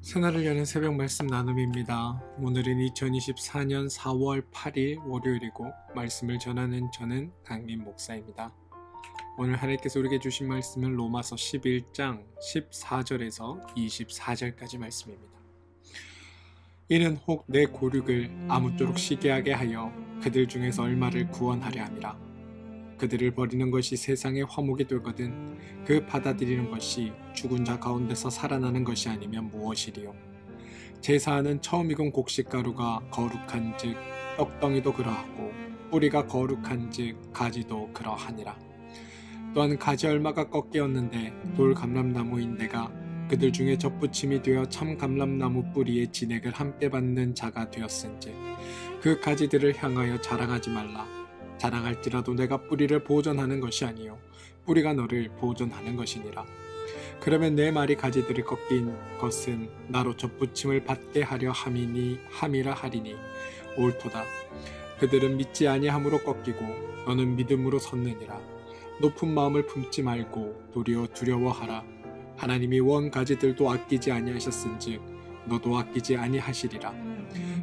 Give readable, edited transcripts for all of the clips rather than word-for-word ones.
새날을 여는 새벽 말씀 나눔입니다. 오늘은 2024년 4월 8일 월요일이고 말씀을 전하는 저는 강민 목사입니다. 오늘 하나님께서 우리에게 주신 말씀은 로마서 11장 14절에서 24절까지 말씀입니다. 이는 혹 내 고륙을 아무쪼록 시기하게 하여 그들 중에서 얼마를 구원하려 함이라. 그들을 버리는 것이 세상의 화목이 되거든 그 받아들이는 것이 죽은 자 가운데서 살아나는 것이 아니면 무엇이리요. 제사하는 처음 익은 곡식가루가 거룩한즉 떡덩이도 그러하고 뿌리가 거룩한즉 가지도 그러하니라. 또한 가지 얼마가 꺾이었는데 돌 감람나무인데가 그들 중에 접붙임이 되어 참 감람나무 뿌리에 진액을 함께 받는 자가 되었은즉 그 가지들을 향하여 자랑하지 말라. 자랑할지라도 내가 뿌리를 보존하는 것이 아니요 뿌리가 너를 보존하는 것이니라. 그러면 내 말이 가지들을 꺾인 것은 나로 접붙임을 받게 하려 함이라 하리니 옳도다. 그들은 믿지 아니함으로 꺾이고 너는 믿음으로 섰느니라. 높은 마음을 품지 말고 도리어 두려워하라. 하나님이 원 가지들도 아끼지 아니하셨은즉 너도 아끼지 아니하시리라.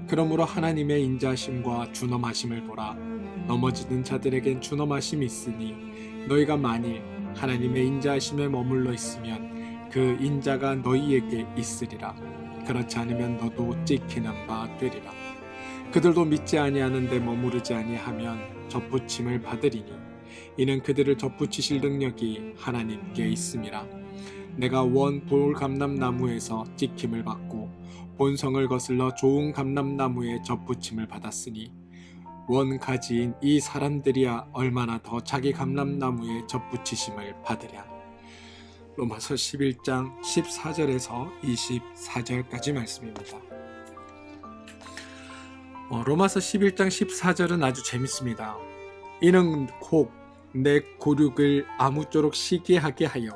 그러므로 하나님의 인자하심과 준엄하심을 보라. 넘어지는 자들에겐 준엄하심이 있으니 너희가 만일 하나님의 인자하심에 머물러 있으면 그 인자가 너희에게 있으리라. 그렇지 않으면 너도 찍히는 바 되리라. 그들도 믿지 아니하는데 머무르지 아니하면 접붙임을 받으리니 이는 그들을 접붙이실 능력이 하나님께 있음이라. 내가 원 돌 감람나무에서 찍힘을 받고 본성을 거슬러 좋은 감람나무에 접붙임을 받았으니 원 가지인 이 사람들이야 얼마나 더 자기 감람나무에 접붙이심을 받으랴. 로마서 11장 14절에서 24절까지 말씀입니다. 로마서 11장 14절은 아주 재밌습니다. 이는 혹 내 고륙을 아무쪼록 시기하게 하여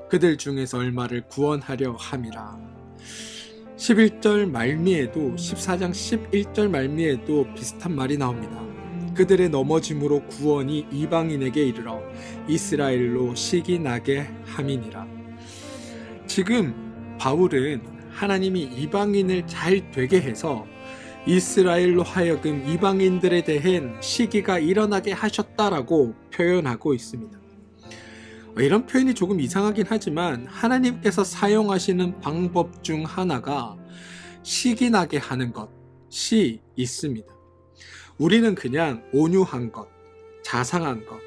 그들 중에서 얼마를 구원하려 함이라. 11절 말미에도 14장 11절 말미에도 비슷한 말이 나옵니다. 그들의 넘어짐으로 구원이 이방인에게 이르러 이스라엘로 시기 나게 함이니라. 지금 바울은 하나님이 이방인을 잘 되게 해서 이스라엘로 하여금 이방인들에 대한 시기가 일어나게 하셨다라고 표현하고 있습니다. 이런 표현이 조금 이상하긴 하지만 하나님께서 사용하시는 방법 중 하나가 시기나게 하는 것이 있습니다. 우리는 그냥 온유한 것, 자상한 것,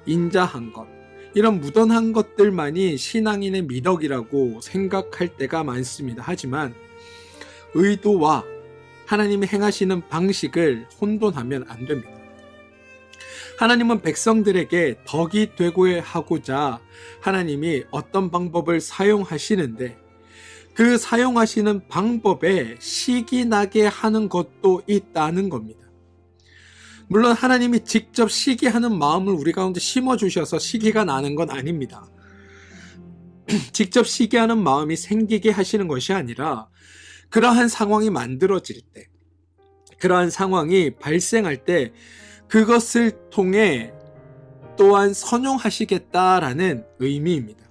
인자한 것, 이런 무던한 것들만이 신앙인의 미덕이라고 생각할 때가 많습니다. 하지만 의도와 하나님이 행하시는 방식을 혼돈하면 안 됩니다. 하나님은 백성들에게 덕이 되고 하고자 하나님이 어떤 방법을 사용하시는데 그 사용하시는 방법에 시기 나게 하는 것도 있다는 겁니다. 물론 하나님이 직접 시기하는 마음을 우리 가운데 심어주셔서 시기가 나는 건 아닙니다. 직접 시기하는 마음이 생기게 하시는 것이 아니라 그러한 상황이 만들어질 때, 그러한 상황이 발생할 때 그것을 통해 또한 선용하시겠다라는 의미입니다.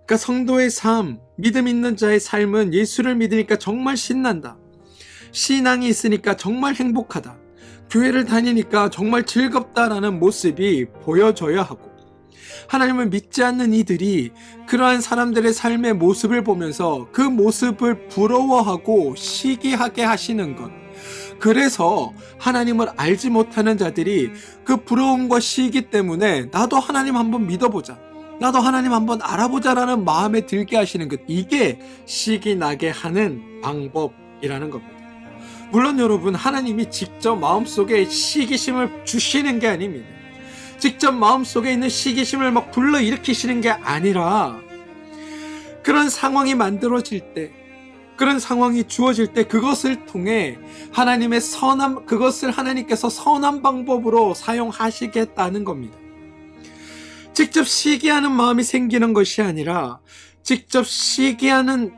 그러니까 성도의 삶, 믿음 있는 자의 삶은 예수를 믿으니까 정말 신난다. 신앙이 있으니까 정말 행복하다. 교회를 다니니까 정말 즐겁다라는 모습이 보여져야 하고 하나님을 믿지 않는 이들이 그러한 사람들의 삶의 모습을 보면서 그 모습을 부러워하고 시기하게 하시는 것. 그래서 하나님을 알지 못하는 자들이 그 부러움과 시기 때문에 나도 하나님 한번 믿어보자. 나도 하나님 한번 알아보자라는 마음에 들게 하시는 것. 이게 시기 나게 하는 방법이라는 겁니다. 물론 여러분, 하나님이 직접 마음속에 시기심을 주시는 게 아닙니다. 직접 마음속에 있는 시기심을 막 불러일으키시는 게 아니라 그런 상황이 만들어질 때, 그런 상황이 주어질 때 그것을 통해 하나님의 그것을 하나님께서 선한 방법으로 사용하시겠다는 겁니다. 직접 시기하는 마음이 생기는 것이 아니라 직접 시기하는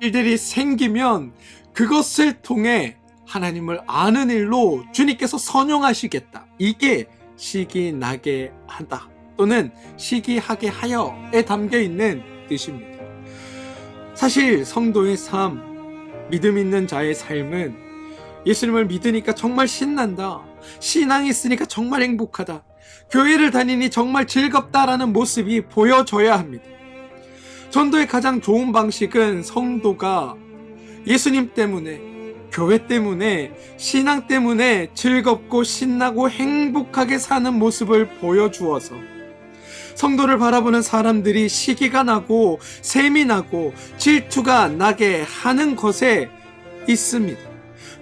일들이 생기면 그것을 통해 하나님을 아는 일로 주님께서 선용하시겠다. 이게 시기 나게 한다 또는 시기하게 하여에 담겨 있는 뜻입니다. 사실 성도의 삶, 믿음 있는 자의 삶은 예수님을 믿으니까 정말 신난다, 신앙이 있으니까 정말 행복하다, 교회를 다니니 정말 즐겁다라는 모습이 보여져야 합니다. 전도의 가장 좋은 방식은 성도가 예수님 때문에, 교회 때문에, 신앙 때문에 즐겁고 신나고 행복하게 사는 모습을 보여주어서 성도를 바라보는 사람들이 시기가 나고 셈이 나고 질투가 나게 하는 것에 있습니다.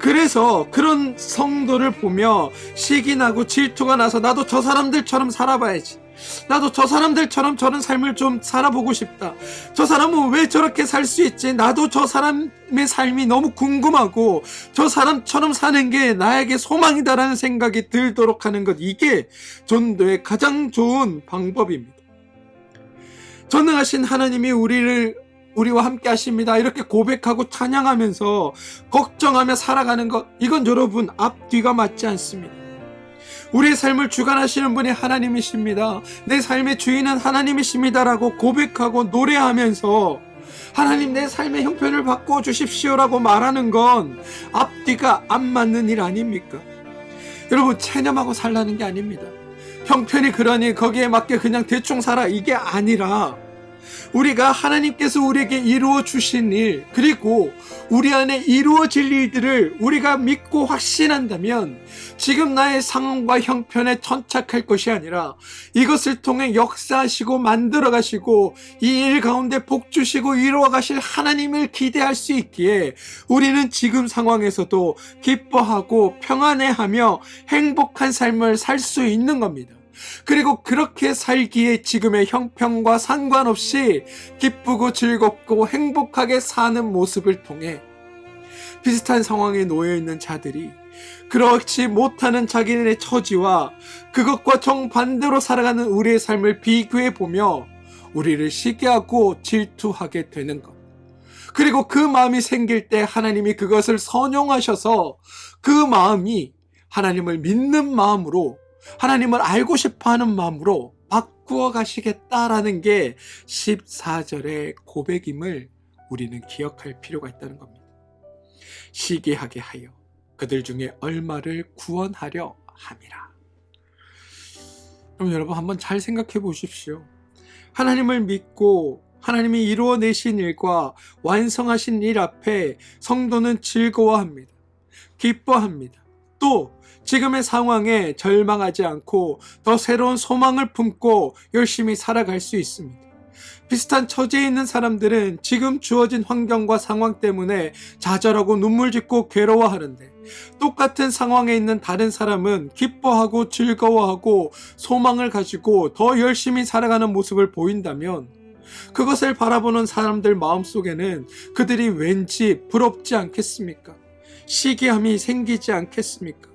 그래서 그런 성도를 보며 시기 나고 질투가 나서 나도 저 사람들처럼 살아봐야지, 나도 저 사람들처럼 저런 삶을 좀 살아보고 싶다, 저 사람은 왜 저렇게 살 수 있지, 나도 저 사람의 삶이 너무 궁금하고 저 사람처럼 사는 게 나에게 소망이다라는 생각이 들도록 하는 것, 이게 전도의 가장 좋은 방법입니다. 전능하신 하나님이 우리와 함께 하십니다, 이렇게 고백하고 찬양하면서 걱정하며 살아가는 것, 이건 여러분 앞뒤가 맞지 않습니다. 우리의 삶을 주관하시는 분이 하나님이십니다, 내 삶의 주인은 하나님이십니다라고 고백하고 노래하면서 하나님 내 삶의 형편을 바꿔주십시오라고 말하는 건 앞뒤가 안 맞는 일 아닙니까? 여러분, 체념하고 살라는 게 아닙니다. 형편이 그러니 거기에 맞게 그냥 대충 살아, 이게 아니라 우리가 하나님께서 우리에게 이루어 주신 일, 그리고 우리 안에 이루어질 일들을 우리가 믿고 확신한다면 지금 나의 상황과 형편에 천착할 것이 아니라 이것을 통해 역사하시고 만들어 가시고 이 일 가운데 복 주시고 이루어 가실 하나님을 기대할 수 있기에 우리는 지금 상황에서도 기뻐하고 평안해하며 행복한 삶을 살 수 있는 겁니다. 그리고 그렇게 살기에 지금의 형편과 상관없이 기쁘고 즐겁고 행복하게 사는 모습을 통해 비슷한 상황에 놓여 있는 자들이 그렇지 못하는 자기네 처지와 그것과 정반대로 살아가는 우리의 삶을 비교해 보며 우리를 시기하고 질투하게 되는 것, 그리고 그 마음이 생길 때 하나님이 그것을 선용하셔서 그 마음이 하나님을 믿는 마음으로, 하나님을 알고 싶어하는 마음으로 바꾸어 가시겠다라는 게 14절의 고백임을 우리는 기억할 필요가 있다는 겁니다. 시기하게 하여 그들 중에 얼마를 구원하려 함이라. 그럼 여러분 한번 잘 생각해 보십시오. 하나님을 믿고 하나님이 이루어내신 일과 완성하신 일 앞에 성도는 즐거워합니다, 기뻐합니다. 또 지금의 상황에 절망하지 않고 더 새로운 소망을 품고 열심히 살아갈 수 있습니다. 비슷한 처지에 있는 사람들은 지금 주어진 환경과 상황 때문에 좌절하고 눈물 짓고 괴로워하는데, 똑같은 상황에 있는 다른 사람은 기뻐하고 즐거워하고 소망을 가지고 더 열심히 살아가는 모습을 보인다면 그것을 바라보는 사람들 마음속에는 그들이 왠지 부럽지 않겠습니까? 시기함이 생기지 않겠습니까?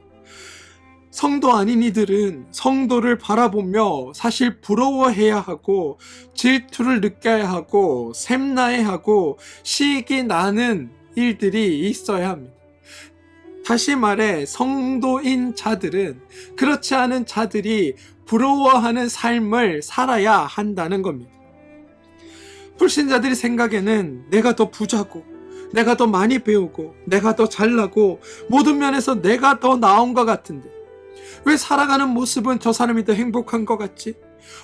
성도 아닌 이들은 성도를 바라보며 사실 부러워해야 하고 질투를 느껴야 하고 샘나야 하고 시기 나는 일들이 있어야 합니다. 다시 말해 성도인 자들은 그렇지 않은 자들이 부러워하는 삶을 살아야 한다는 겁니다. 불신자들이 생각에는 내가 더 부자고 내가 더 많이 배우고 내가 더 잘나고 모든 면에서 내가 더 나은 것 같은데 왜 살아가는 모습은 저 사람이 더 행복한 것 같지?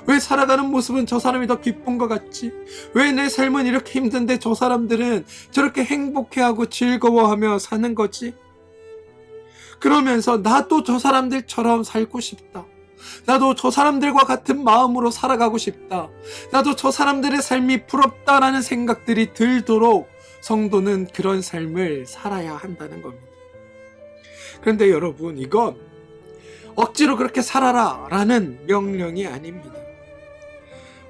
왜 살아가는 모습은 저 사람이 더 기쁜 것 같지? 왜 내 삶은 이렇게 힘든데 저 사람들은 저렇게 행복해하고 즐거워하며 사는 거지? 그러면서 나도 저 사람들처럼 살고 싶다, 나도 저 사람들과 같은 마음으로 살아가고 싶다, 나도 저 사람들의 삶이 부럽다라는 생각들이 들도록 성도는 그런 삶을 살아야 한다는 겁니다. 그런데 여러분, 이건 억지로 그렇게 살아라 라는 명령이 아닙니다.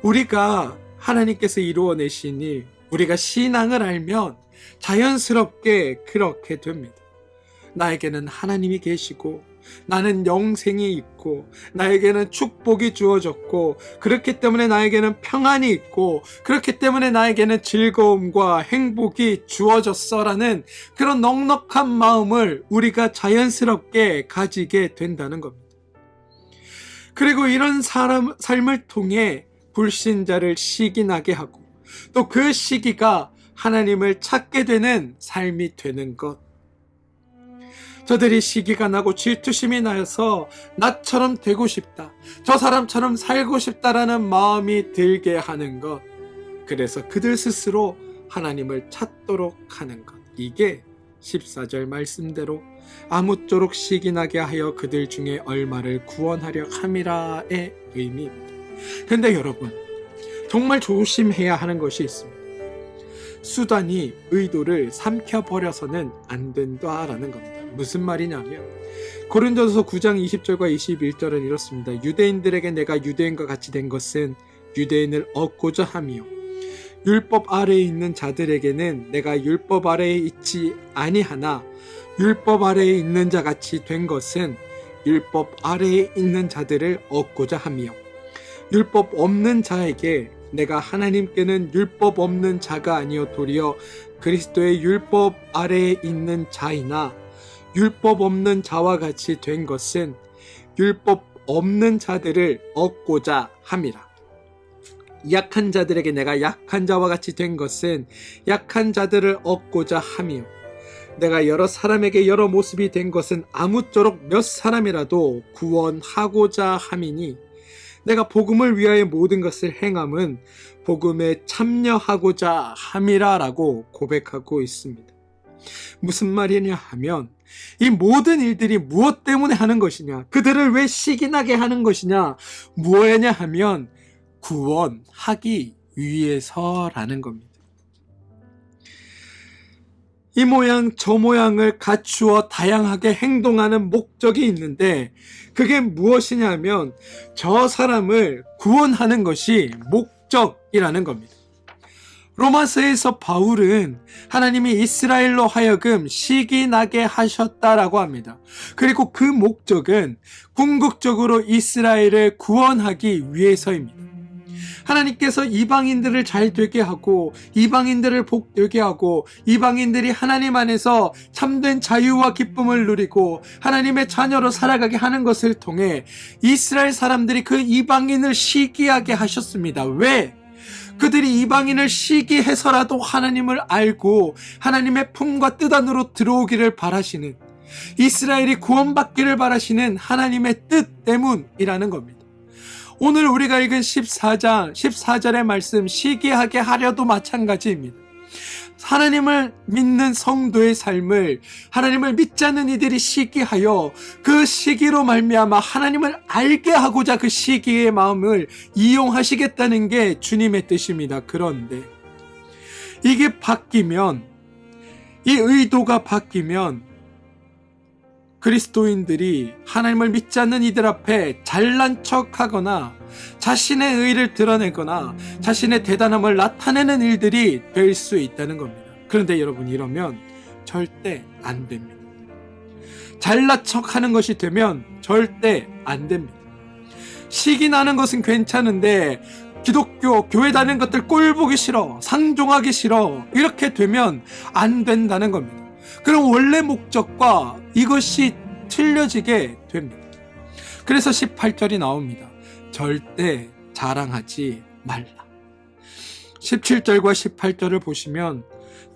우리가 하나님께서 이루어내신 일, 우리가 신앙을 알면 자연스럽게 그렇게 됩니다. 나에게는 하나님이 계시고 나는 영생이 있고 나에게는 축복이 주어졌고 그렇기 때문에 나에게는 평안이 있고 그렇기 때문에 나에게는 즐거움과 행복이 주어졌어 라는 그런 넉넉한 마음을 우리가 자연스럽게 가지게 된다는 겁니다. 그리고 이런 삶을 통해 불신자를 시기나게 하고 또 그 시기가 하나님을 찾게 되는 삶이 되는 것. 저들이 시기가 나고 질투심이 나서 나처럼 되고 싶다, 저 사람처럼 살고 싶다라는 마음이 들게 하는 것. 그래서 그들 스스로 하나님을 찾도록 하는 것. 이게 14절 말씀대로 아무쪼록 시기 나게 하여 그들 중에 얼마를 구원하려 함이라의 의미입니다. 근데 여러분, 정말 조심해야 하는 것이 있습니다. 수단이 의도를 삼켜버려서는 안 된다라는 겁니다. 무슨 말이냐면 고린도서 9장 20절과 21절은 이렇습니다. 유대인들에게 내가 유대인과 같이 된 것은 유대인을 얻고자 함이요, 율법 아래에 있는 자들에게는 내가 율법 아래에 있지 아니하나 율법 아래에 있는 자 같이 된 것은 율법 아래에 있는 자들을 얻고자 함이요, 율법 없는 자에게 내가 하나님께는 율법 없는 자가 아니요 도리어 그리스도의 율법 아래에 있는 자이나 율법 없는 자와 같이 된 것은 율법 없는 자들을 얻고자 함이라. 약한 자들에게 내가 약한 자와 같이 된 것은 약한 자들을 얻고자 함이요, 내가 여러 사람에게 여러 모습이 된 것은 아무쪼록 몇 사람이라도 구원하고자 함이니 내가 복음을 위하여 모든 것을 행함은 복음에 참여하고자 함이라라고 고백하고 있습니다. 무슨 말이냐 하면 이 모든 일들이 무엇 때문에 하는 것이냐, 그들을 왜 시기나게 하는 것이냐, 무엇이냐 하면 구원하기 위해서라는 겁니다. 이 모양 저 모양을 갖추어 다양하게 행동하는 목적이 있는데 그게 무엇이냐면 저 사람을 구원하는 것이 목적이라는 겁니다. 로마서에서 바울은 하나님이 이스라엘로 하여금 시기 나게 하셨다라고 합니다. 그리고 그 목적은 궁극적으로 이스라엘을 구원하기 위해서입니다. 하나님께서 이방인들을 잘 되게 하고 이방인들을 복되게 하고 이방인들이 하나님 안에서 참된 자유와 기쁨을 누리고 하나님의 자녀로 살아가게 하는 것을 통해 이스라엘 사람들이 그 이방인을 시기하게 하셨습니다. 왜? 그들이 이방인을 시기해서라도 하나님을 알고 하나님의 품과 뜻 안으로 들어오기를 바라시는, 이스라엘이 구원받기를 바라시는 하나님의 뜻 때문이라는 겁니다. 오늘 우리가 읽은 14절의 말씀, 시기하게 하려도 마찬가지입니다. 하나님을 믿는 성도의 삶을 하나님을 믿지 않는 이들이 시기하여 그 시기로 말미암아 하나님을 알게 하고자 그 시기의 마음을 이용하시겠다는 게 주님의 뜻입니다. 그런데 이게 바뀌면, 이 의도가 바뀌면 그리스도인들이 하나님을 믿지 않는 이들 앞에 잘난 척하거나 자신의 의를 드러내거나 자신의 대단함을 나타내는 일들이 될 수 있다는 겁니다. 그런데 여러분, 이러면 절대 안 됩니다. 잘난 척하는 것이 되면 절대 안 됩니다. 시기 나는 것은 괜찮은데 기독교 교회 다니는 것들 꼴 보기 싫어, 상종하기 싫어, 이렇게 되면 안 된다는 겁니다. 그럼 원래 목적과 이것이 틀려지게 됩니다. 그래서 18절이 나옵니다. 절대 자랑하지 말라. 17절과 18절을 보시면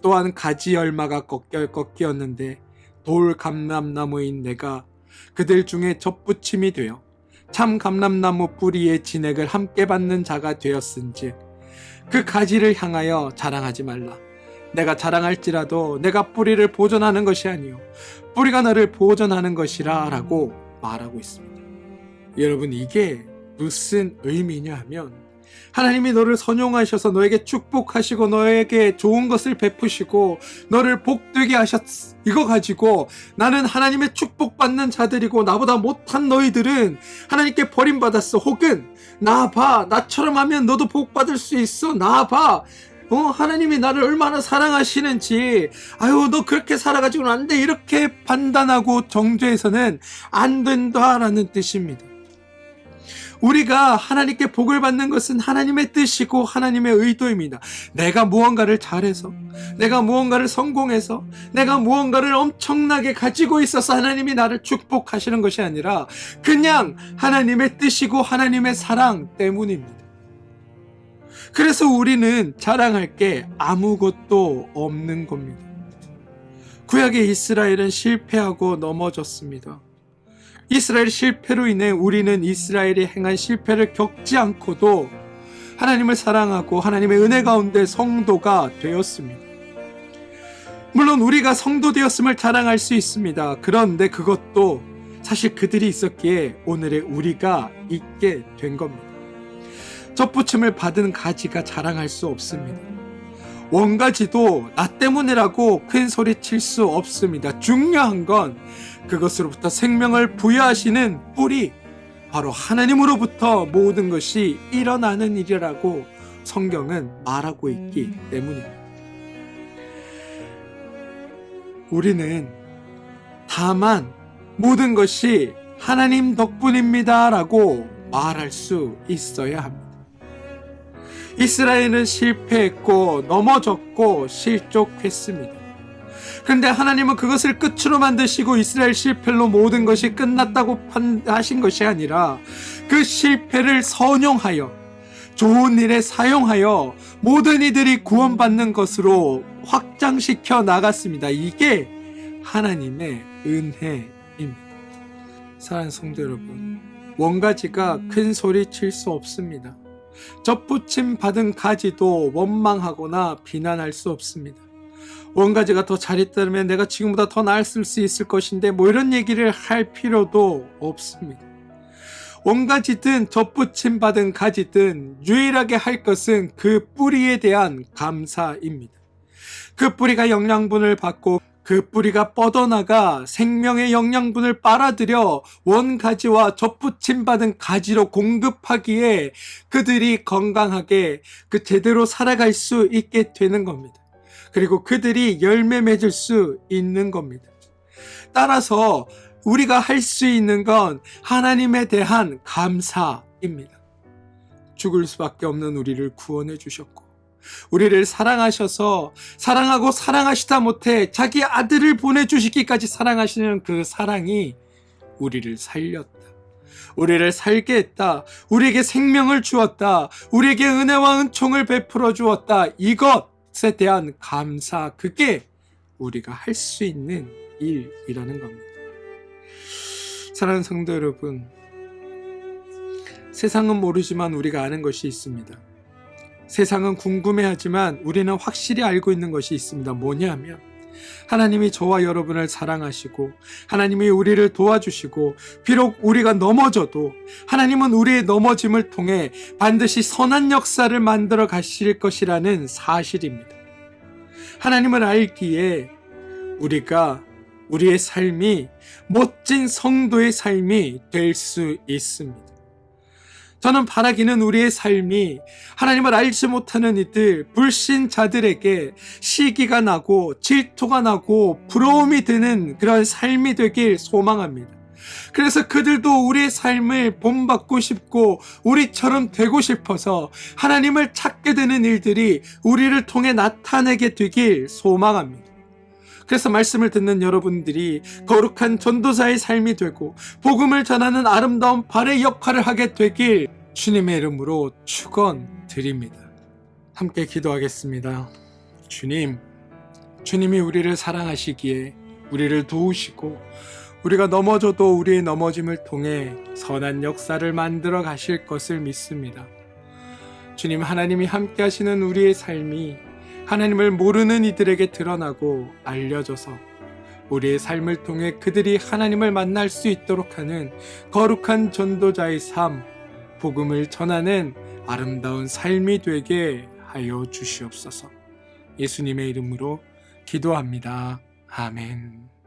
또한 가지 열마가 꺾였는데 돌 감람나무인 내가 그들 중에 접붙임이 되어 참 감람나무 뿌리의 진액을 함께 받는 자가 되었은즉 그 가지를 향하여 자랑하지 말라. 내가 자랑할지라도 내가 뿌리를 보존하는 것이 아니요 뿌리가 나를 보존하는 것이라 라고 말하고 있습니다. 여러분, 이게 무슨 의미냐 하면 하나님이 너를 선용하셔서 너에게 축복하시고 너에게 좋은 것을 베푸시고 너를 복되게 하셨, 이거 가지고 나는 하나님의 축복받는 자들이고 나보다 못한 너희들은 하나님께 버림받았어, 혹은 나 봐, 나처럼 하면 너도 복받을 수 있어, 나 봐, 하나님이 나를 얼마나 사랑하시는지, 아유 너 그렇게 살아가지고는 안 돼, 이렇게 판단하고 정죄해서는 안 된다라는 뜻입니다. 우리가 하나님께 복을 받는 것은 하나님의 뜻이고 하나님의 의도입니다. 내가 무언가를 잘해서, 내가 무언가를 성공해서, 내가 무언가를 엄청나게 가지고 있어서 하나님이 나를 축복하시는 것이 아니라 그냥 하나님의 뜻이고 하나님의 사랑 때문입니다. 그래서 우리는 자랑할 게 아무것도 없는 겁니다. 구약의 이스라엘은 실패하고 넘어졌습니다. 이스라엘 실패로 인해 우리는 이스라엘이 행한 실패를 겪지 않고도 하나님을 사랑하고 하나님의 은혜 가운데 성도가 되었습니다. 물론 우리가 성도 되었음을 자랑할 수 있습니다. 그런데 그것도 사실 그들이 있었기에 오늘의 우리가 있게 된 겁니다. 접붙임을 받은 가지가 자랑할 수 없습니다. 원가지도 나 때문이라고 큰 소리 칠 수 없습니다. 중요한 건 그것으로부터 생명을 부여하시는 뿌리, 바로 하나님으로부터 모든 것이 일어나는 일이라고 성경은 말하고 있기 때문입니다. 우리는 다만 모든 것이 하나님 덕분입니다 라고 말할 수 있어야 합니다. 이스라엘은 실패했고 넘어졌고 실족했습니다. 그런데 하나님은 그것을 끝으로 만드시고 이스라엘 실패로 모든 것이 끝났다고 하신 것이 아니라 그 실패를 선용하여 좋은 일에 사용하여 모든 이들이 구원받는 것으로 확장시켜 나갔습니다. 이게 하나님의 은혜입니다. 사랑하는 성도 여러분, 원가지가 큰 소리 칠 수 없습니다. 접붙임 받은 가지도 원망하거나 비난할 수 없습니다. 원가지가 더 잘했다면 내가 지금보다 더 나았을 수 있을 것인데 이런 얘기를 할 필요도 없습니다. 원가지든 접붙임 받은 가지든 유일하게 할 것은 그 뿌리에 대한 감사입니다. 그 뿌리가 영양분을 받고 그 뿌리가 뻗어나가 생명의 영양분을 빨아들여 원가지와 접붙임 받은 가지로 공급하기에 그들이 건강하게 제대로 살아갈 수 있게 되는 겁니다. 그리고 그들이 열매 맺을 수 있는 겁니다. 따라서 우리가 할 수 있는 건 하나님에 대한 감사입니다. 죽을 수밖에 없는 우리를 구원해 주셨고 우리를 사랑하셔서 사랑하고 사랑하시다 못해 자기 아들을 보내주시기까지 사랑하시는 그 사랑이 우리를 살렸다. 우리를 살게 했다. 우리에게 생명을 주었다. 우리에게 은혜와 은총을 베풀어 주었다. 이것에 대한 감사, 그게 우리가 할 수 있는 일이라는 겁니다. 사랑하는 성도 여러분, 세상은 모르지만 우리가 아는 것이 있습니다. 세상은 궁금해하지만 우리는 확실히 알고 있는 것이 있습니다. 뭐냐면 하나님이 저와 여러분을 사랑하시고 하나님이 우리를 도와주시고 비록 우리가 넘어져도 하나님은 우리의 넘어짐을 통해 반드시 선한 역사를 만들어 가실 것이라는 사실입니다. 하나님을 알기에 우리의 삶이 멋진 성도의 삶이 될 수 있습니다. 저는 바라기는 우리의 삶이 하나님을 알지 못하는 이들, 불신자들에게 시기가 나고 질투가 나고 부러움이 드는 그런 삶이 되길 소망합니다. 그래서 그들도 우리의 삶을 본받고 싶고 우리처럼 되고 싶어서 하나님을 찾게 되는 일들이 우리를 통해 나타내게 되길 소망합니다. 그래서 말씀을 듣는 여러분들이 거룩한 전도자의 삶이 되고 복음을 전하는 아름다운 발의 역할을 하게 되길 주님의 이름으로 축원드립니다. 함께 기도하겠습니다. 주님이 우리를 사랑하시기에 우리를 도우시고 우리가 넘어져도 우리의 넘어짐을 통해 선한 역사를 만들어 가실 것을 믿습니다. 주님, 하나님이 함께 하시는 우리의 삶이 하나님을 모르는 이들에게 드러나고 알려져서 우리의 삶을 통해 그들이 하나님을 만날 수 있도록 하는 거룩한 전도자의 삶, 복음을 전하는 아름다운 삶이 되게 하여 주시옵소서. 예수님의 이름으로 기도합니다. 아멘.